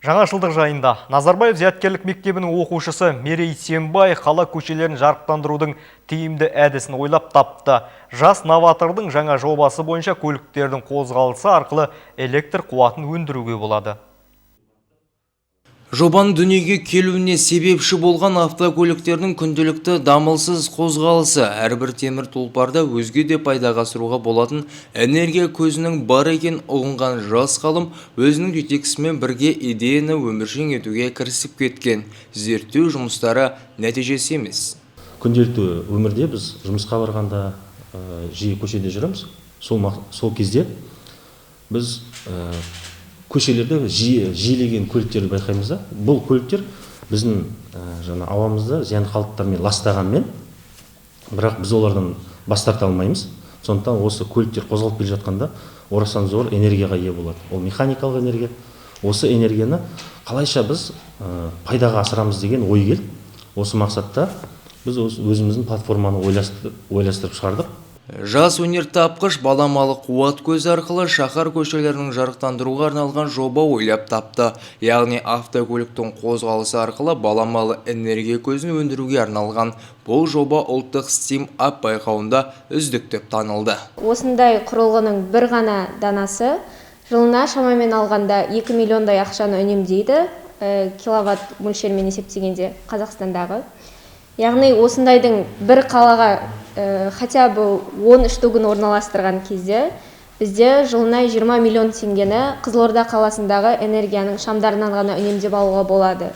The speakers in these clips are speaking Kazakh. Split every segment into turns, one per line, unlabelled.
Жаңашылдық жайында Назарбаев зияткерлік мектебінің оқушысы Мерей Сембай қала көшелерін жарықтандырудың тиімді әдісін ойлап тапты. Жас новатордың жаңа жобасы бойынша көліктердің қозғалысы арқылы электр қуатын өндіруге болады.
Жобаның дүниеге келуіне себепші болған автокөліктердің күнделікті дамылсыз қозғалысы, әрбір темір тұлпарда өзге де пайдаға асыруға болатын энергия көзінің бар екен ұғынған жас ғалым өзінің жетекшісімен бірге идеяны өміршең етуге кірісіп кеткен. Зерттеу жұмыстары нәтижесі емес.
Күнделікті өмірде біз жұмысқа барғанда жиі көшеде жүреміз. Сол кезде біз көшелерде жиілеген көліктерді байқаймыз да. Бұл көліктер біздің ауамызды зиян қалдықтармен ластағанмен, бірақ біз олардан бас тарта алмаймыз. Сондықтан осы көліктер қозғалып келе жатқанда орасан зор энергияға ие болады. Ол механикалық энергия. Осы энергияны қалайша біз пайдаға асырамыз деген ой келді. Осы мақсатта біз өзіміздің платформаны ойластырып шығардық.
Жас өнертапқыш баламалы қуат көзі арқылы шаһар көшелерінің жарықтандыруға арналған жоба ойлап тапты. Яғни автокөліктің қозғалысы арқылы баламалы энергия көзін өндіруге арналған. Бұл жоба ұлттық STEAM Up байқауында үздік деп танылды.
Осындай құрылғының бір ғана данасы жылына шамамен алғанда 2 миллиондай ақшаны үнемдейді, киловатт мөлшермен есептегенде Қазақстандағы. Яғни осындайдың бір қалаға хотя бы 10 штугын орналастырған кезде бізде жылына 20 миллион теңгені Қызылорда қаласындағы энергияның шамдарынан ғана үнемдеп алуға болады.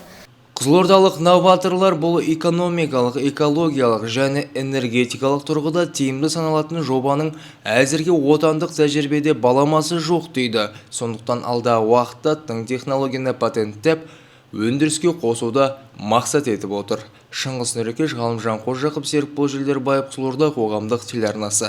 Қызылордалық новаторлар бұл экономикалық, экологиялық және энергетикалық тұрғыда тиімді саналатын жобаның әзірге отандық тәжірибеде баламасы жоқ дейді. Сондықтан алдағы уақытта тың технологияны патенттеп, өндіріске қосуды мақсат етіп отыр. Шыңғыс Нұрекеш, Ғалымжан Қожақов, Серікбол Желдербаев, Қызылорда қоғамдық телеарнасы.